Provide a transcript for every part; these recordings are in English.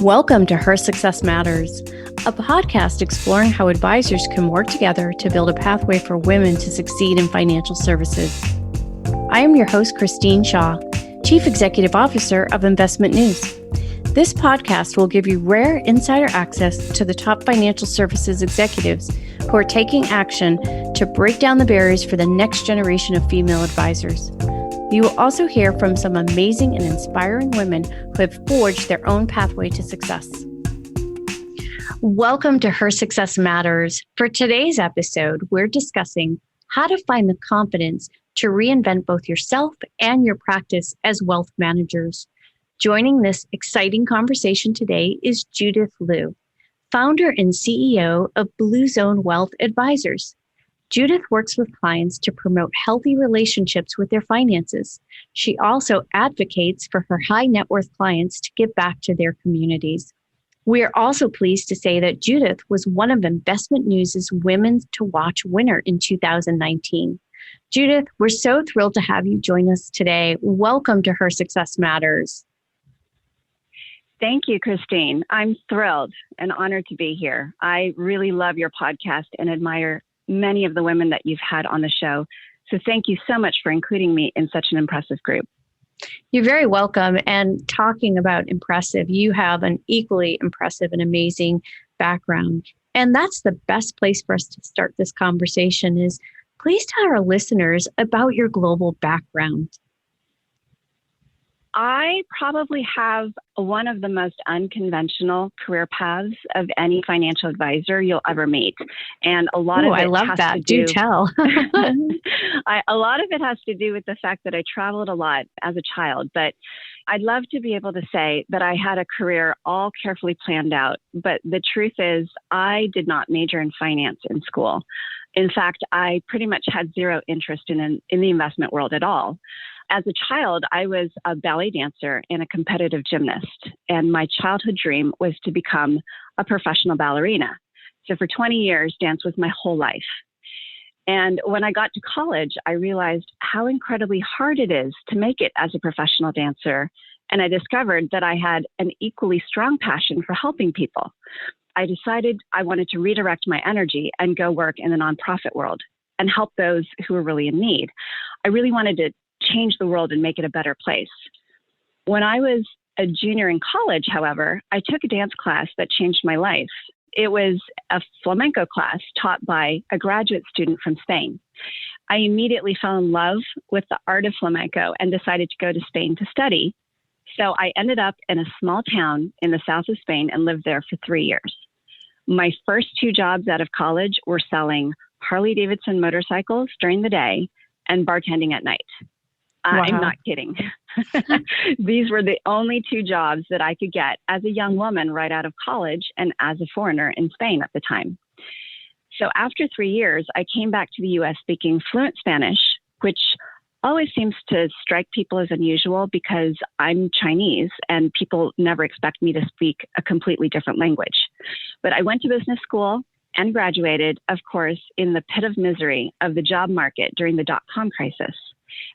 Welcome to Her Success Matters, a podcast exploring how advisors can work together to build a pathway for women to succeed in financial services. I am your host, Christine Shaw, Chief Executive Officer of Investment News. This podcast will give you rare insider access to the top financial services executives who are taking action to break down the barriers for the next generation of female advisors. You will also hear from some amazing and inspiring women who have forged their own pathway to success. Welcome to Her Success Matters. For today's episode, we're discussing how to find the confidence to reinvent both yourself and your practice as wealth managers. Joining this exciting conversation today is Judith Lu, founder and CEO of Blue Zone Wealth Advisors. Judith works with clients to promote healthy relationships with their finances. She also advocates for her high net worth clients to give back to their communities. We are also pleased to say that Judith was one of Investment News' Women to Watch winner in 2019. Judith, we're so thrilled to have you join us today. Welcome to Her Success Matters. Thank you, Christine. I'm thrilled and honored to be here. I really love your podcast and admire many of the women that you've had on the show. So thank you so much for including me in such an impressive group. You're very welcome. And talking about impressive, you have an equally impressive and amazing background. And that's the best place for us to start this conversation is please tell our listeners about your global background. I probably have one of the most unconventional career paths of any financial advisor you'll ever meet. And a lot of it I love has that. to do, tell. a lot of it has to do with the fact that I traveled a lot as a child, but I'd love to be able to say that I had a career all carefully planned out. But the truth is I did not major in finance in school. In fact, I pretty much had zero interest in the investment world at all. As a child, I was a ballet dancer and a competitive gymnast, and my childhood dream was to become a professional ballerina. So for 20 years, dance was my whole life. And when I got to college, I realized how incredibly hard it is to make it as a professional dancer, and I discovered that I had an equally strong passion for helping people. I decided I wanted to redirect my energy and go work in the nonprofit world and help those who were really in need. I really wanted to change the world and make it a better place. When I was a junior in college, however, I took a dance class that changed my life. It was a flamenco class taught by a graduate student from Spain. I immediately fell in love with the art of flamenco and decided to go to Spain to study. So I ended up in a small town in the south of Spain and lived there for 3 years. My first 2 jobs out of college were selling Harley-Davidson motorcycles during the day and bartending at night. Wow. I'm not kidding. These were the only 2 jobs that I could get as a young woman right out of college and as a foreigner in Spain at the time. So after 3 years, I came back to the U.S. speaking fluent Spanish, which always seems to strike people as unusual because I'm Chinese and people never expect me to speak a completely different language. But I went to business school and graduated, of course, in the pit of misery of the job market during the dot-com crisis.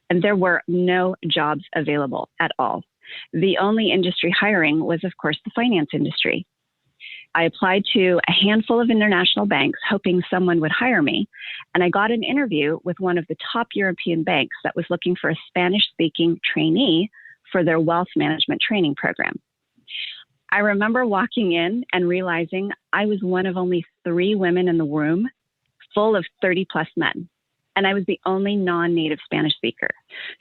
And there were no jobs available at all. The only industry hiring was, of course, the finance industry. I applied to a handful of international banks, hoping someone would hire me. And I got an interview with one of the top European banks that was looking for a Spanish-speaking trainee for their wealth management training program. I remember walking in and realizing I was one of only 3 women in the room, full of 30-plus men. And I was the only non-native Spanish speaker.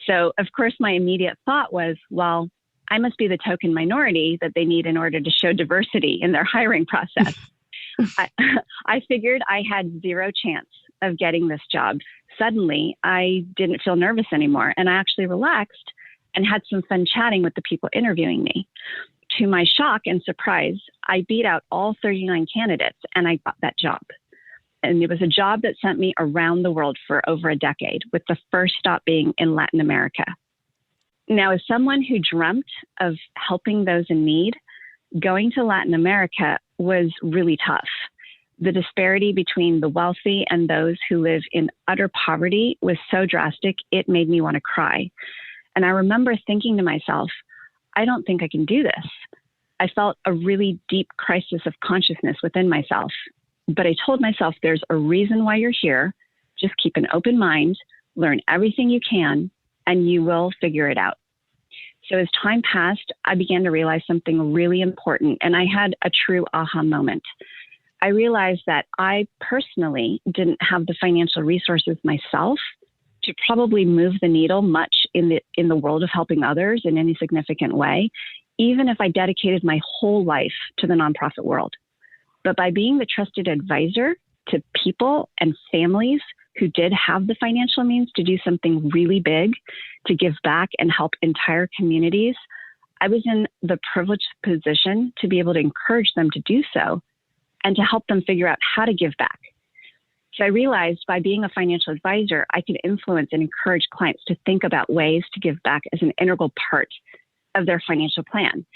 So, of course, my immediate thought was, well, I must be the token minority that they need in order to show diversity in their hiring process. I figured I had zero chance of getting this job. Suddenly, I didn't feel nervous anymore, and I actually relaxed and had some fun chatting with the people interviewing me. To my shock and surprise, I beat out all 39 candidates, and I got that job. And it was a job that sent me around the world for over a decade, with the first stop being in Latin America. Now, as someone who dreamt of helping those in need, going to Latin America was really tough. The disparity between the wealthy and those who live in utter poverty was so drastic, it made me want to cry. And I remember thinking to myself, I don't think I can do this. I felt a really deep crisis of consciousness within myself. But I told myself, there's a reason why you're here. Just keep an open mind, learn everything you can, and you will figure it out. So as time passed, I began to realize something really important, and I had a true aha moment. I realized that I personally didn't have the financial resources myself to probably move the needle much in the world of helping others in any significant way, even if I dedicated my whole life to the nonprofit world. But by being the trusted advisor to people and families who did have the financial means to do something really big, to give back and help entire communities, I was in the privileged position to be able to encourage them to do so and to help them figure out how to give back. So I realized by being a financial advisor, I could influence and encourage clients to think about ways to give back as an integral part of their financial plan.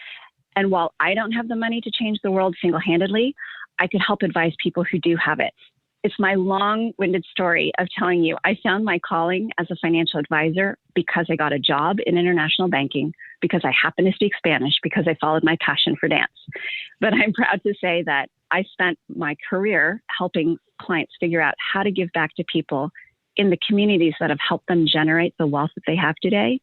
And while I don't have the money to change the world single-handedly, I could help advise people who do have it. It's my long-winded story of telling you I found my calling as a financial advisor because I got a job in international banking, because I happen to speak Spanish, because I followed my passion for dance. But I'm proud to say that I spent my career helping clients figure out how to give back to people in the communities that have helped them generate the wealth that they have today.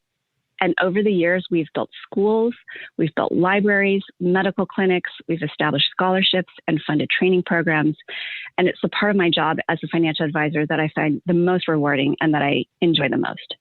And over the years, we've built schools, we've built libraries, medical clinics, we've established scholarships and funded training programs. And it's the part of my job as a financial advisor that I find the most rewarding and that I enjoy the most.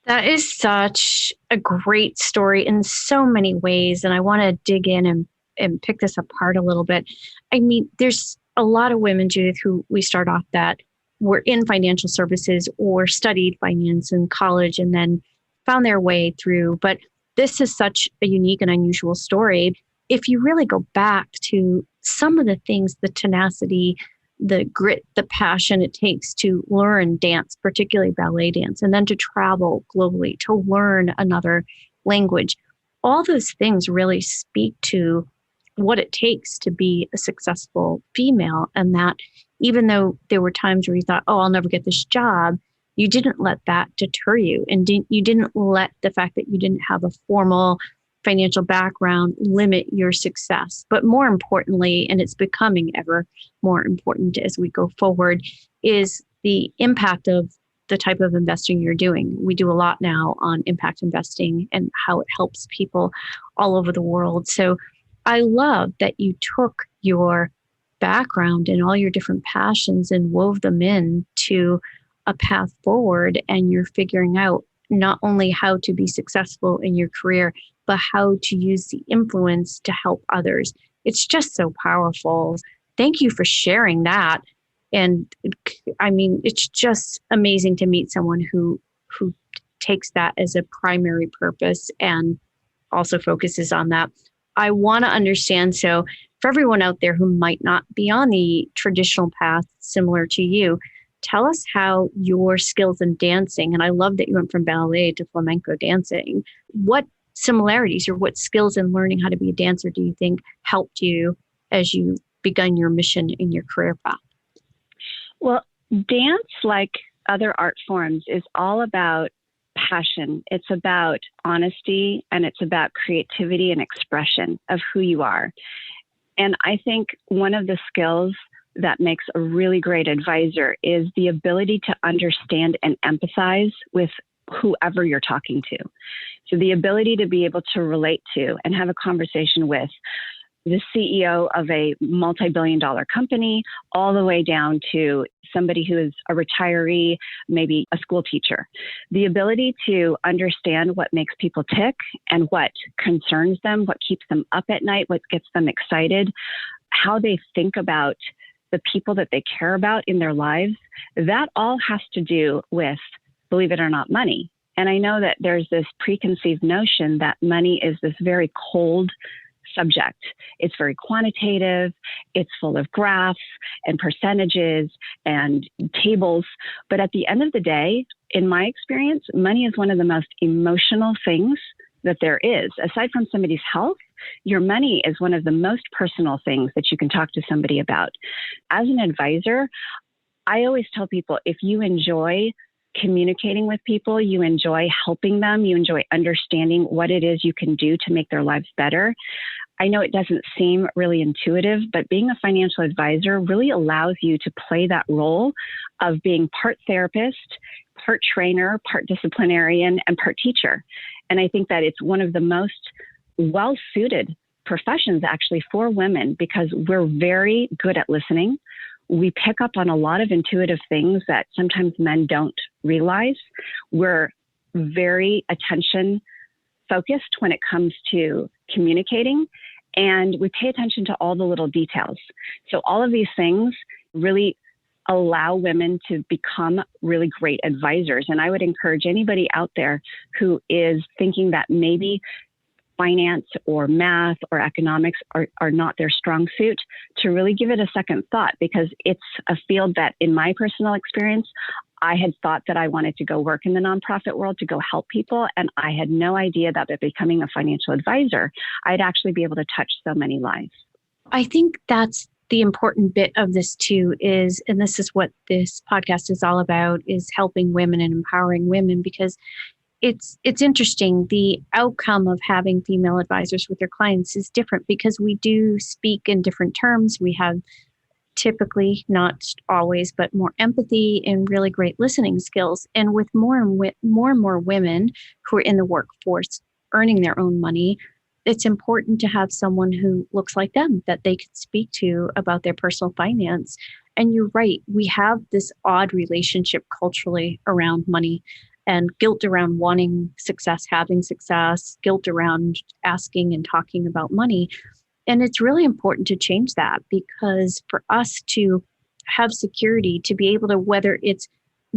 That is such a great story in so many ways. And I want to dig in and pick this apart a little bit. I mean, there's a lot of women, Judith, who we start off that were in financial services or studied finance in college and then found their way through. But this is such a unique and unusual story. If you really go back to some of the things, the tenacity, the grit, the passion it takes to learn dance, particularly ballet dance, and then to travel globally, to learn another language, all those things really speak to what it takes to be a successful female. And that even though there were times where you thought, oh, I'll never get this job, you didn't let that deter you. And you didn't let the fact that you didn't have a formal financial background limit your success. But more importantly, and it's becoming ever more important as we go forward, is the impact of the type of investing you're doing. We do a lot now on impact investing and how it helps people all over the world. So I love that you took your background and all your different passions and wove them in to a path forward, and you're figuring out not only how to be successful in your career, but how to use the influence to help others. It's just so powerful. Thank you for sharing that. And I mean, it's just amazing to meet someone who takes that as a primary purpose and also focuses on that. I want to understand, so for everyone out there who might not be on the traditional path similar to you, tell us how your skills in dancing, and I love that you went from ballet to flamenco dancing, what similarities or what skills in learning how to be a dancer do you think helped you as you begun your mission in your career path? Well, dance, like other art forms, is all about passion. It's about honesty, and it's about creativity and expression of who you are. And I think one of the skills that makes a really great advisor is the ability to understand and empathize with whoever you're talking to. So the ability to be able to relate to and have a conversation with the CEO of a multi-billion-dollar company, all the way down to somebody who is a retiree, maybe a school teacher. The ability to understand what makes people tick and what concerns them, what keeps them up at night, what gets them excited, how they think about the people that they care about in their lives, that all has to do with, believe it or not, money. And I know that there's this preconceived notion that money is this very cold subject. It's very quantitative. It's full of graphs and percentages and tables. But at the end of the day, in my experience, money is one of the most emotional things that there is. Aside from somebody's health, your money is one of the most personal things that you can talk to somebody about. As an advisor, I always tell people, if you enjoy communicating with people, you enjoy helping them, you enjoy understanding what it is you can do to make their lives better, I know it doesn't seem really intuitive, but being a financial advisor really allows you to play that role of being part therapist, part trainer, part disciplinarian, and part teacher. And I think that it's one of the most well-suited professions actually for women because we're very good at listening. We pick up on a lot of intuitive things that sometimes men don't realize. We're very attention focused when it comes to communicating, and we pay attention to all the little details. So all of these things really allow women to become really great advisors. And I would encourage anybody out there who is thinking that maybe finance or math or economics are not their strong suit to really give it a second thought, because it's a field that, in my personal experience, I had thought that I wanted to go work in the nonprofit world to go help people. And I had no idea that by becoming a financial advisor, I'd actually be able to touch so many lives. I think that's the important bit of this too is, and this is what this podcast is all about, is helping women and empowering women, because it's interesting. The outcome of having female advisors with their clients is different because we do speak in different terms. We have typically, not always, but more empathy and really great listening skills. And with more and more women who are in the workforce earning their own money, it's important to have someone who looks like them that they could speak to about their personal finance. And you're right, we have this odd relationship culturally around money, and guilt around wanting success, having success, guilt around asking and talking about money. And it's really important to change that, because for us to have security, to be able to, whether it's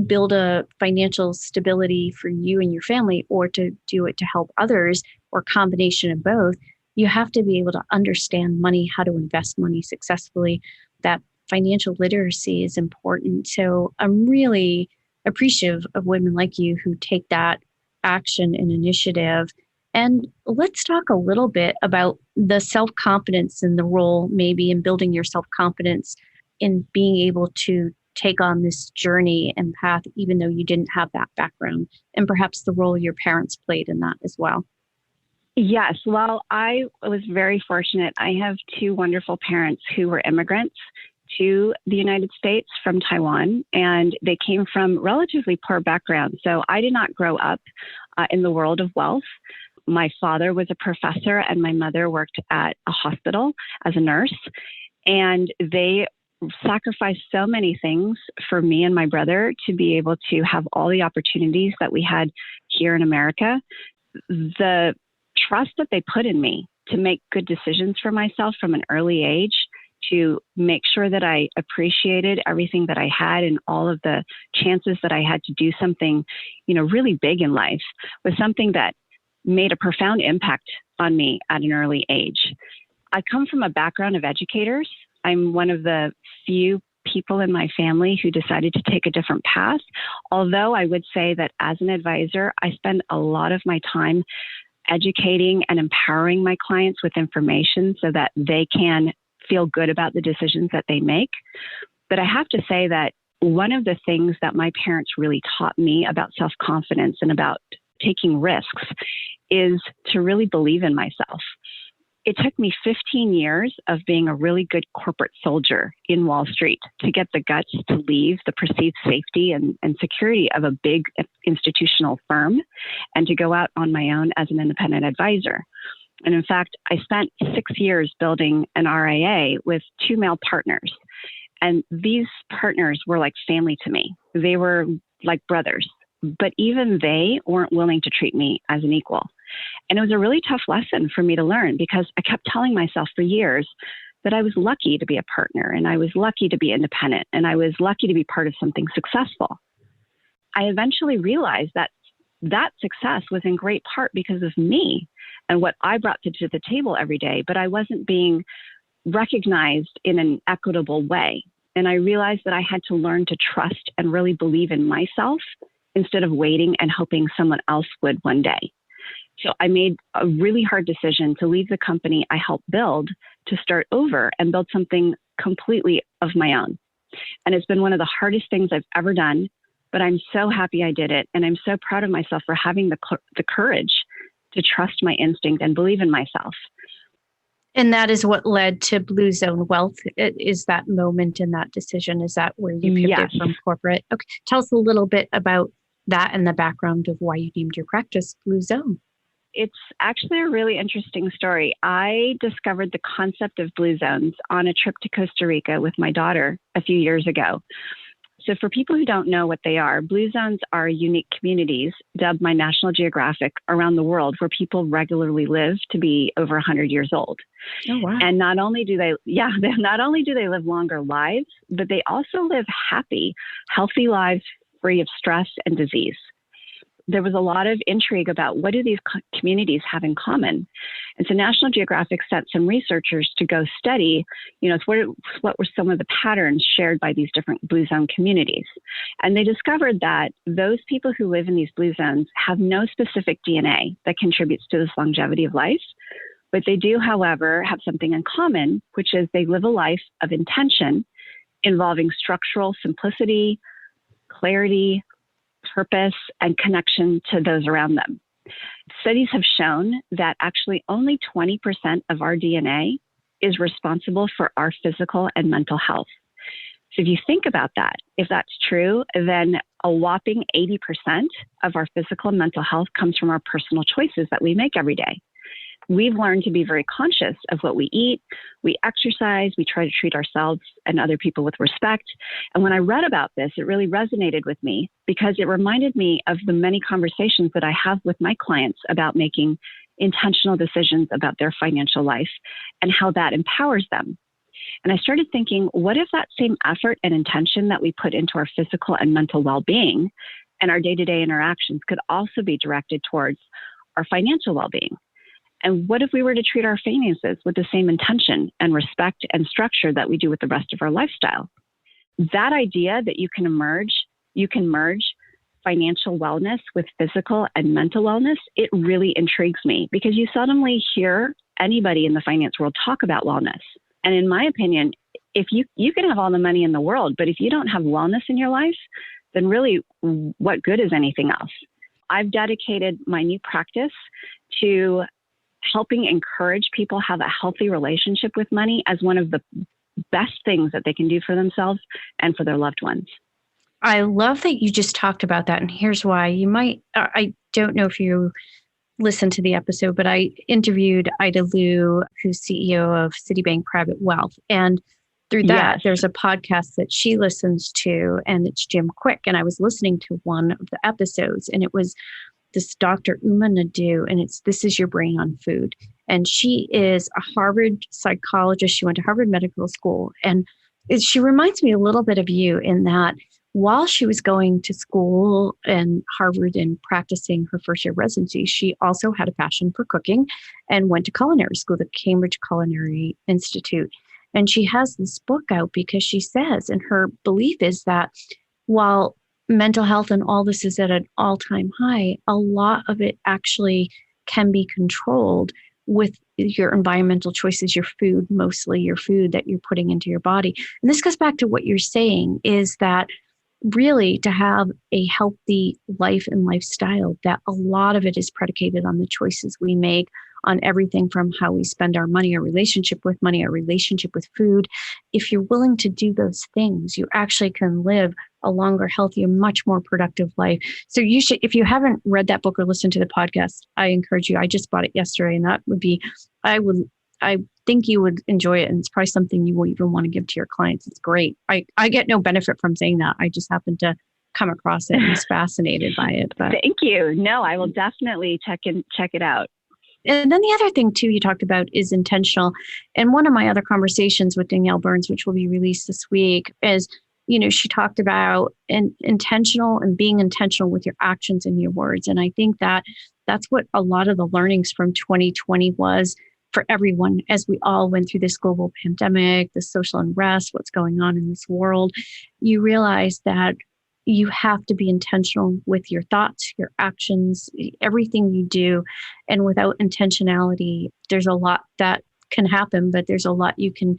build a financial stability for you and your family, or to do it to help others, or combination of both, you have to be able to understand money, how to invest money successfully. That financial literacy is important. So I'm really appreciative of women like you who take that action and initiative. And let's talk a little bit about the self-confidence and the role maybe in building your self-confidence in being able to take on this journey and path, even though you didn't have that background, and perhaps the role your parents played in that as well. Yes. Well, I was very fortunate. I have two wonderful parents who were immigrants to the United States from Taiwan, and they came from relatively poor backgrounds. So I did not grow up in the world of wealth. My father was a professor and my mother worked at a hospital as a nurse, and they sacrificed so many things for me and my brother to be able to have all the opportunities that we had here in America. The trust that they put in me to make good decisions for myself from an early age, to make sure that I appreciated everything that I had and all of the chances that I had to do something, really big in life, was something that made a profound impact on me at an early age. I come from a background of educators. I'm one of the few people in my family who decided to take a different path. Although I would say that as an advisor, I spend a lot of my time educating and empowering my clients with information so that they can feel good about the decisions that they make. But I have to say that one of the things that my parents really taught me about self-confidence and about taking risks is to really believe in myself. It took me 15 years of being a really good corporate soldier in Wall Street to get the guts to leave the perceived safety and security of a big institutional firm and to go out on my own as an independent advisor. And in fact, I spent 6 years building an RIA with two male partners. And these partners were like family to me. They were like brothers. But even they weren't willing to treat me as an equal. And it was a really tough lesson for me to learn, because I kept telling myself for years that I was lucky to be a partner, and I was lucky to be independent, and I was lucky to be part of something successful. I eventually realized that that success was in great part because of me and what I brought to the table every day, but I wasn't being recognized in an equitable way. And I realized that I had to learn to trust and really believe in myself instead of waiting and hoping someone else would one day. So I made a really hard decision to leave the company I helped build to start over and build something completely of my own. And it's been one of the hardest things I've ever done, but I'm so happy I did it. And I'm so proud of myself for having the courage to trust my instinct and believe in myself. And that is what led to Blue Zone Wealth. Is that moment in that decision? Is that where you pivoted Yes. from corporate? Okay. Tell us a little bit about that and the background of why you named your practice Blue Zone. It's actually a really interesting story. I discovered the concept of blue zones on a trip to Costa Rica with my daughter a few years ago. So for people who don't know what they are, blue zones are unique communities dubbed by National Geographic around the world where people regularly live to be over 100 years old. Oh, wow. And not only do they live longer lives, but they also live happy, healthy lives free of stress and disease. There was a lot of intrigue about what do these communities have in common. And so National Geographic sent some researchers to go study, what were some of the patterns shared by these different blue zone communities. And they discovered that those people who live in these blue zones have no specific DNA that contributes to this longevity of life. But they do, however, have something in common, which is they live a life of intention involving structural simplicity, clarity, purpose, and connection to those around them. Studies have shown that actually only 20% of our DNA is responsible for our physical and mental health. So if you think about that, if that's true, then a whopping 80% of our physical and mental health comes from our personal choices that we make every day. We've learned to be very conscious of what we eat, we exercise, we try to treat ourselves and other people with respect. And when I read about this, it really resonated with me because it reminded me of the many conversations that I have with my clients about making intentional decisions about their financial life and how that empowers them. And I started thinking, what if that same effort and intention that we put into our physical and mental well-being and our day-to-day interactions could also be directed towards our financial well-being? And what if we were to treat our finances with the same intention and respect and structure that we do with the rest of our lifestyle? That idea that you can merge financial wellness with physical and mental wellness, it really intrigues me because you seldomly hear anybody in the finance world talk about wellness. And in my opinion, if you can have all the money in the world, but if you don't have wellness in your life, then really what good is anything else? I've dedicated my new practice to helping encourage people have a healthy relationship with money as one of the best things that they can do for themselves and for their loved ones. I love that you just talked about that. And here's why. I don't know if you listened to the episode, but I interviewed Ida Lu, who's CEO of Citibank Private Wealth. And through that, there's a podcast that she listens to, and it's Jim Quick. And I was listening to one of the episodes, and it was this Dr. Uma Nadu, and it's This Is Your Brain on Food. And she is a Harvard psychologist. She went to Harvard Medical School. And she reminds me a little bit of you in that while she was going to school and Harvard and practicing her first year residency, she also had a passion for cooking and went to culinary school, the Cambridge Culinary Institute. And she has this book out because she says, and her belief is that while mental health and all this is at an all-time high, a lot of it actually can be controlled with your environmental choices, your food, mostly your food that you're putting into your body. And this goes back to what you're saying is that really to have a healthy life and lifestyle, that a lot of it is predicated on the choices we make, on everything from how we spend our money, our relationship with money, our relationship with food. If you're willing to do those things, you actually can live a longer, healthier, much more productive life. So you should, if you haven't read that book or listened to the podcast, I encourage you. I just bought it yesterday, and that would be, I think you would enjoy it. And it's probably something you will even want to give to your clients. It's great. I get no benefit from saying that. I just happen to come across it and was fascinated by it. But thank you. No, I will definitely check it out. And then the other thing too, you talked about is intentional. And one of my other conversations with Danielle Burns, which will be released this week, is, she talked about intentional and being intentional with your actions and your words. And I think that that's what a lot of the learnings from 2020 was for everyone, as we all went through this global pandemic, the social unrest, what's going on in this world. You realize that you have to be intentional with your thoughts, your actions, everything you do. And without intentionality, there's a lot that can happen, but there's a lot you can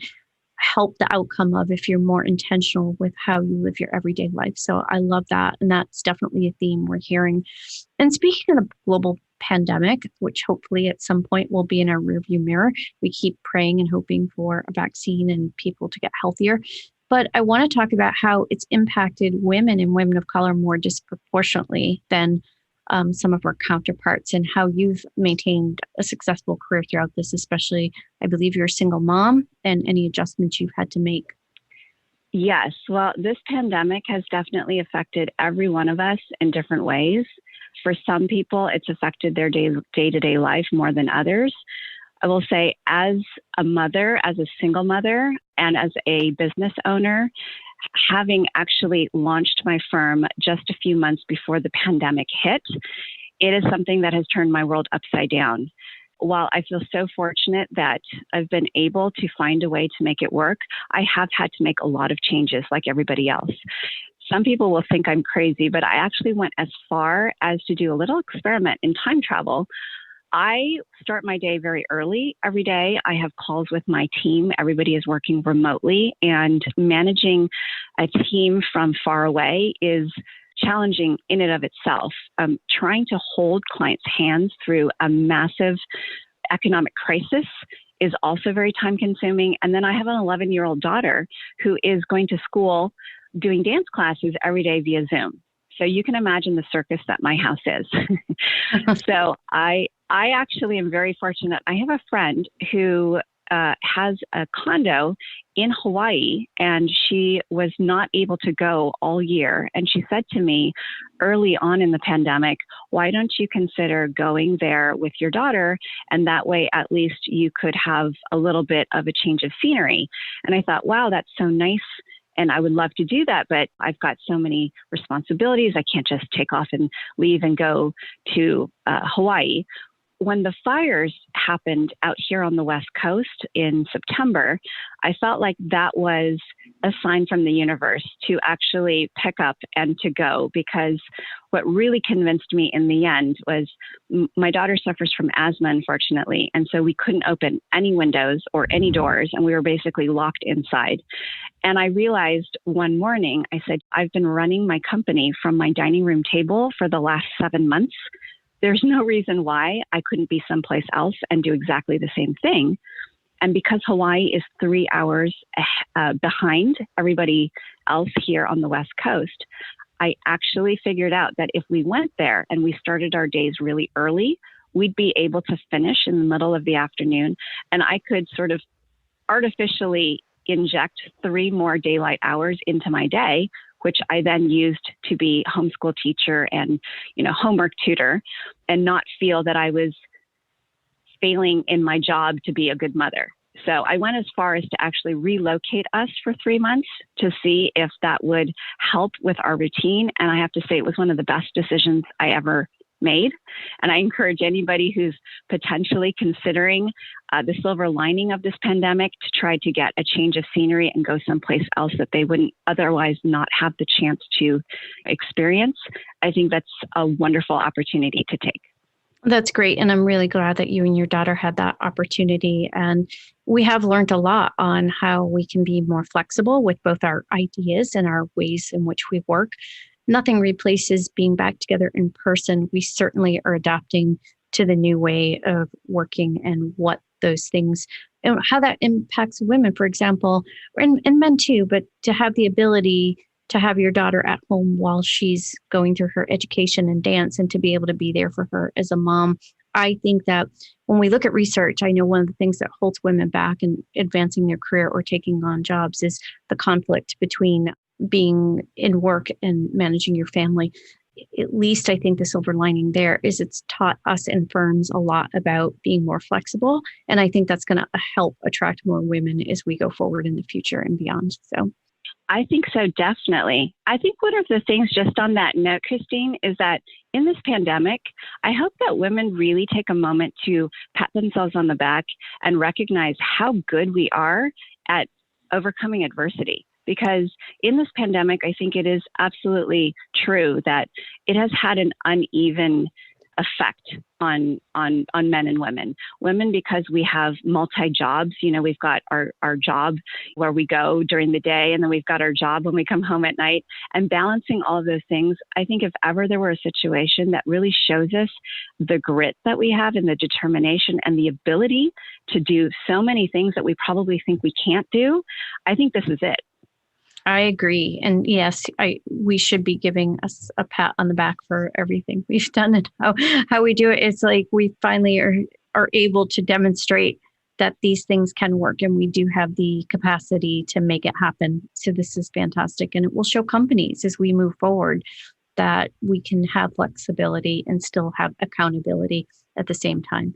help the outcome of if you're more intentional with how you live your everyday life. So I love that. And that's definitely a theme we're hearing. And speaking of the global pandemic, which hopefully at some point will be in our rearview mirror. We keep praying and hoping for a vaccine and people to get healthier. But I want to talk about how it's impacted women and women of color more disproportionately than some of our counterparts, and how you've maintained a successful career throughout this, especially, I believe you're a single mom, and any adjustments you've had to make. Yes. Well, this pandemic has definitely affected every one of us in different ways. For some people, it's affected their day-to-day life more than others. I will say, as a mother, as a single mother, and as a business owner, having actually launched my firm just a few months before the pandemic hit, it is something that has turned my world upside down. While I feel so fortunate that I've been able to find a way to make it work, I have had to make a lot of changes like everybody else. Some people will think I'm crazy, but I actually went as far as to do a little experiment in time travel. I start my day very early every day. I have calls with my team. Everybody is working remotely, and managing a team from far away is challenging in and of itself. Trying to hold clients' hands through a massive economic crisis is also very time consuming. And then I have an 11-year-old daughter who is going to school doing dance classes every day via Zoom. So you can imagine the circus that my house is. So I actually am very fortunate. I have a friend who has a condo in Hawaii, and she was not able to go all year. And she said to me early on in the pandemic, why don't you consider going there with your daughter? And that way, at least you could have a little bit of a change of scenery. And I thought, wow, that's so nice. And I would love to do that, but I've got so many responsibilities. I can't just take off and leave and go to Hawaii. When the fires happened out here on the West Coast in September, I felt like that was a sign from the universe to actually pick up and to go, because what really convinced me in the end was my daughter suffers from asthma, unfortunately. And so we couldn't open any windows or any doors, and we were basically locked inside. And I realized one morning, I said, I've been running my company from my dining room table for the last 7 months. There's no reason why I couldn't be someplace else and do exactly the same thing. And because Hawaii is 3 hours behind everybody else here on the West Coast, I actually figured out that if we went there and we started our days really early, we'd be able to finish in the middle of the afternoon. And I could sort of artificially inject 3 more daylight hours into my day, which I then used to be homeschool teacher and, homework tutor, and not feel that I was failing in my job to be a good mother. So I went as far as to actually relocate us for 3 months to see if that would help with our routine. And I have to say, it was one of the best decisions I ever made. And I encourage anybody who's potentially considering the silver lining of this pandemic to try to get a change of scenery and go someplace else that they wouldn't otherwise not have the chance to experience. I think that's a wonderful opportunity to take. That's great. And I'm really glad that you and your daughter had that opportunity. And we have learned a lot on how we can be more flexible with both our ideas and our ways in which we work. Nothing replaces being back together in person. We certainly are adapting to the new way of working and what those things, and how that impacts women, for example, and men too, but to have the ability to have your daughter at home while she's going through her education and dance, and to be able to be there for her as a mom. I think that when we look at research, I know one of the things that holds women back in advancing their career or taking on jobs is the conflict between being in work and managing your family. At least I think the silver lining there is it's taught us in firms a lot about being more flexible. And I think that's going to help attract more women as we go forward in the future and beyond. So I think so, definitely. I think one of the things, just on that note, Christine, is that in this pandemic, I hope that women really take a moment to pat themselves on the back and recognize how good we are at overcoming adversity. Because in this pandemic, I think it is absolutely true that it has had an uneven effect on men and women. Women, because we have multi-jobs, we've got our job where we go during the day, and then we've got our job when we come home at night, and balancing all of those things. I think if ever there were a situation that really shows us the grit that we have and the determination and the ability to do so many things that we probably think we can't do, I think this is it. I agree. And yes, we should be giving us a pat on the back for everything we've done and how we do it. It's like we finally are able to demonstrate that these things can work, and we do have the capacity to make it happen. So this is fantastic. And it will show companies as we move forward that we can have flexibility and still have accountability at the same time.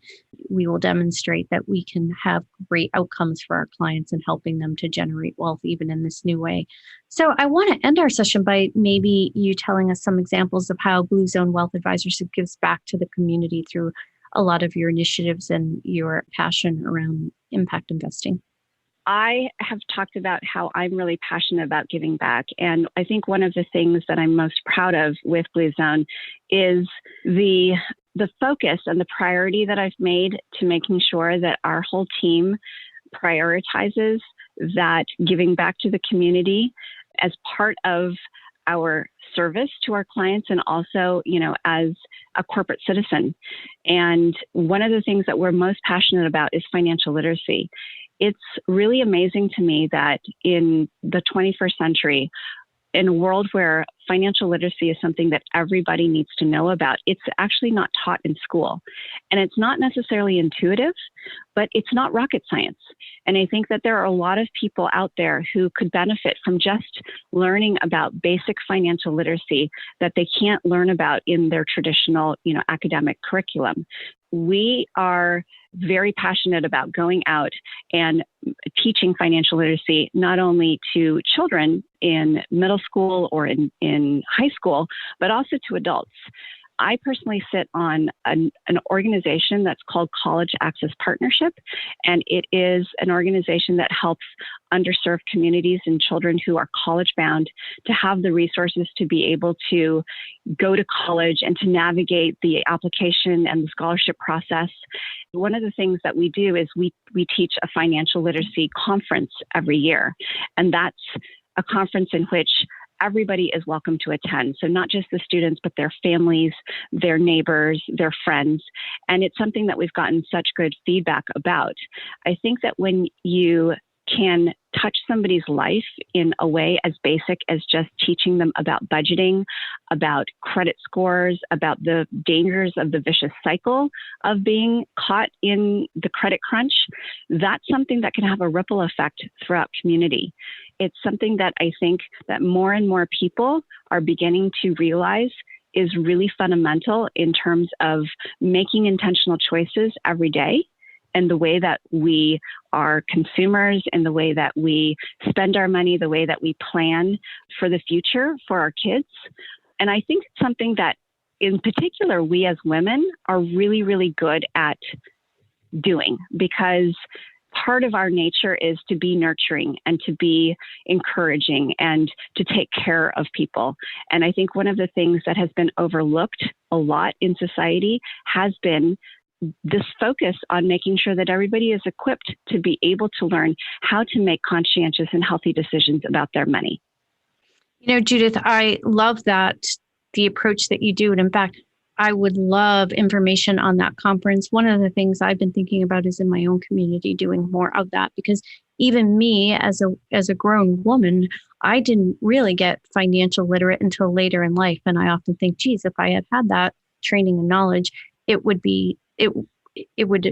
We will demonstrate that we can have great outcomes for our clients and helping them to generate wealth even in this new way. So I want to end our session by maybe you telling us some examples of how Blue Zone Wealth Advisors gives back to the community through a lot of your initiatives and your passion around impact investing. I have talked about how I'm really passionate about giving back. And I think one of the things that I'm most proud of with Blue Zone is the focus and the priority that I've made to making sure that our whole team prioritizes that giving back to the community as part of our service to our clients, and also, as a corporate citizen. And one of the things that we're most passionate about is financial literacy. It's really amazing to me that in the 21st century, in a world where financial literacy is something that everybody needs to know about, it's actually not taught in school. And it's not necessarily intuitive, but it's not rocket science. And I think that there are a lot of people out there who could benefit from just learning about basic financial literacy that they can't learn about in their traditional, academic curriculum. We are very passionate about going out and teaching financial literacy, not only to children in middle school or in high school, but also to adults. I personally sit on an organization that's called College Access Partnership, and it is an organization that helps underserved communities and children who are college bound to have the resources to be able to go to college and to navigate the application and the scholarship process. One of the things that we do is we teach a financial literacy conference every year, and that's a conference in which everybody is welcome to attend. So not just the students, but their families, their neighbors, their friends. And it's something that we've gotten such good feedback about. I think that when you can touch somebody's life in a way as basic as just teaching them about budgeting, about credit scores, about the dangers of the vicious cycle of being caught in the credit crunch, that's something that can have a ripple effect throughout community. It's something that I think that more and more people are beginning to realize is really fundamental in terms of making intentional choices every day, and the way that we are consumers, and the way that we spend our money, the way that we plan for the future for our kids. And I think it's something that in particular, we as women are really, really good at doing, because part of our nature is to be nurturing and to be encouraging and to take care of people. And I think one of the things that has been overlooked a lot in society has been this focus on making sure that everybody is equipped to be able to learn how to make conscientious and healthy decisions about their money. Judith, I love that, the approach that you do. And in fact, I would love information on that conference. One of the things I've been thinking about is in my own community doing more of that, because even me as a grown woman, I didn't really get financial literate until later in life. And I often think, geez, if I had had that training and knowledge, it would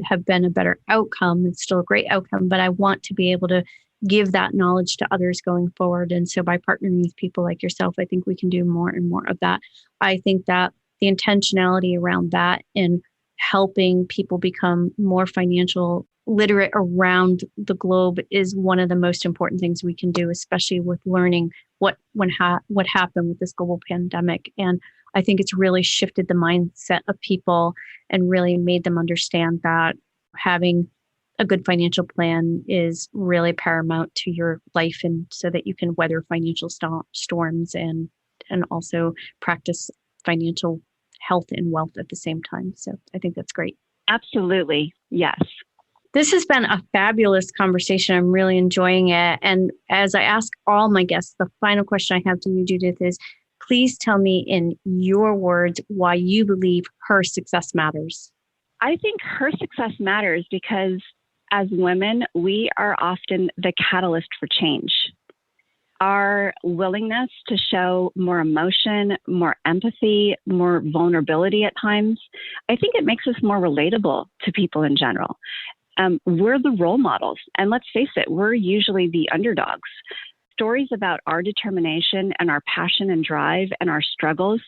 have been a better outcome. It's still a great outcome, but I want to be able to give that knowledge to others going forward. And so by partnering with people like yourself, I think we can do more and more of that. I think that the intentionality around that and helping people become more financial literate around the globe is one of the most important things we can do, especially with learning what happened with this global pandemic. And I think it's really shifted the mindset of people and really made them understand that having a good financial plan is really paramount to your life, and so that you can weather financial storms and also practice financial health and wealth at the same time. So I think that's great. Absolutely. Yes. This has been a fabulous conversation. I'm really enjoying it. And as I ask all my guests, the final question I have to you, Judith, is please tell me in your words why you believe her success matters. I think her success matters because as women, we are often the catalyst for change. Our willingness to show more emotion, more empathy, more vulnerability at times, I think it makes us more relatable to people in general. We're the role models. And let's face it, we're usually the underdogs. Stories about our determination and our passion and drive and our struggles,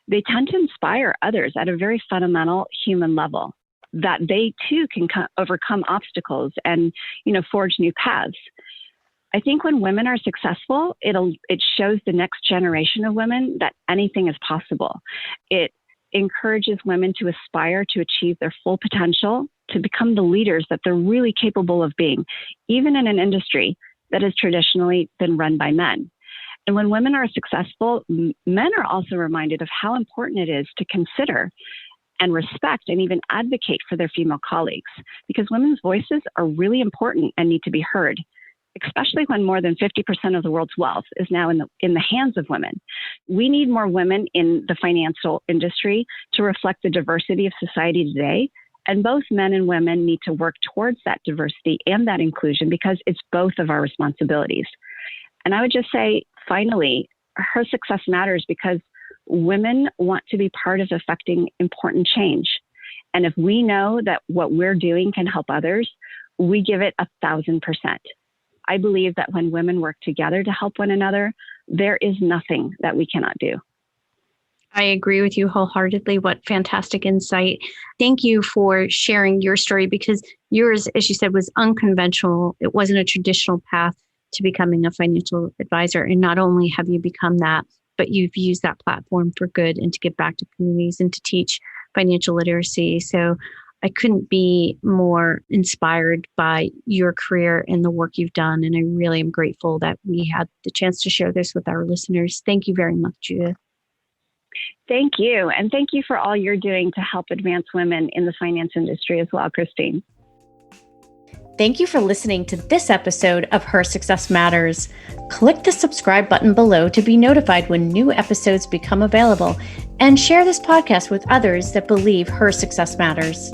they tend to inspire others at a very fundamental human level, that they too can overcome obstacles and, forge new paths. I think when women are successful, it shows the next generation of women that anything is possible. It encourages women to aspire to achieve their full potential, to become the leaders that they're really capable of being, even in an industry that has traditionally been run by men. And when women are successful, men are also reminded of how important it is to consider and respect and even advocate for their female colleagues, because women's voices are really important and need to be heard, especially when more than 50% of the world's wealth is now in the hands of women. We need more women in the financial industry to reflect the diversity of society today. And both men and women need to work towards that diversity and that inclusion because it's both of our responsibilities. And I would just say, finally, her success matters because women want to be part of affecting important change. And if we know that what we're doing can help others, we give it 1,000%. I believe that when women work together to help one another, there is nothing that we cannot do. I agree with you wholeheartedly. What fantastic insight. Thank you for sharing your story because yours, as you said, was unconventional. It wasn't a traditional path to becoming a financial advisor. And not only have you become that, but you've used that platform for good and to give back to communities and to teach financial literacy. So I couldn't be more inspired by your career and the work you've done. And I really am grateful that we had the chance to share this with our listeners. Thank you very much, Judith. Thank you. And thank you for all you're doing to help advance women in the finance industry as well, Christine. Thank you for listening to this episode of Her Success Matters. Click the subscribe button below to be notified when new episodes become available, and share this podcast with others that believe her success matters.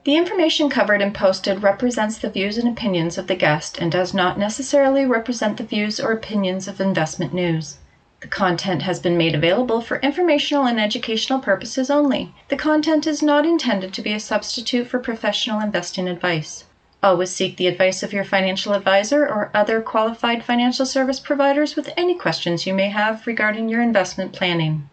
The information covered and posted represents the views and opinions of the guest and does not necessarily represent the views or opinions of Investment News. The content has been made available for informational and educational purposes only. The content is not intended to be a substitute for professional investing advice. Always seek the advice of your financial advisor or other qualified financial service providers with any questions you may have regarding your investment planning.